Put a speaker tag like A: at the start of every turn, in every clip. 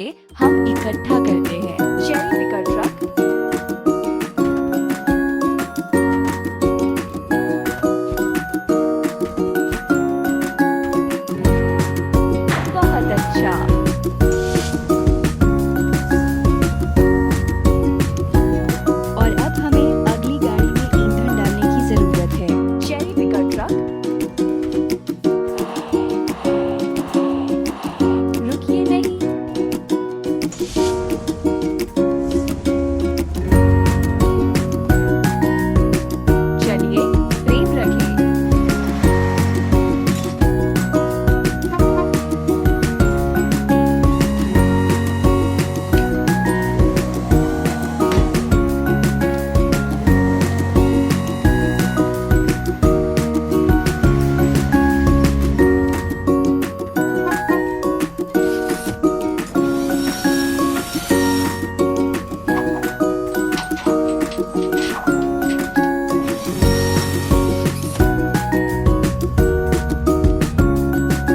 A: हम इकट्ठा करते हैं। चेरी पिकर ट्रक, बहुत अच्छा। और अब हमें अगली गाड़ी में ईंधन डालने की जरूरत है। चेरी पिकर ट्रक, रुकिए नहीं। चलिए फ्रेम रखें।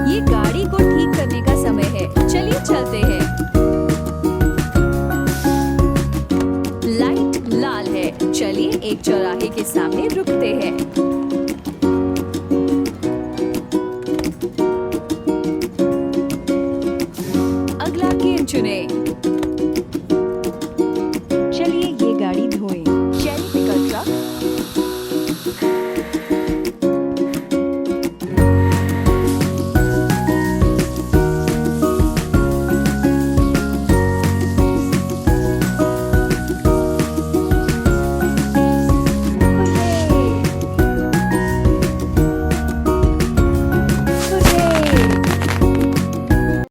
A: ये गाड़ी को ठीक करने का समय है। चलिए चलते हैं। लाइट लाल है। चलिए एक चौराहे के सामने रुकते हैं। अगला गेम चुनें।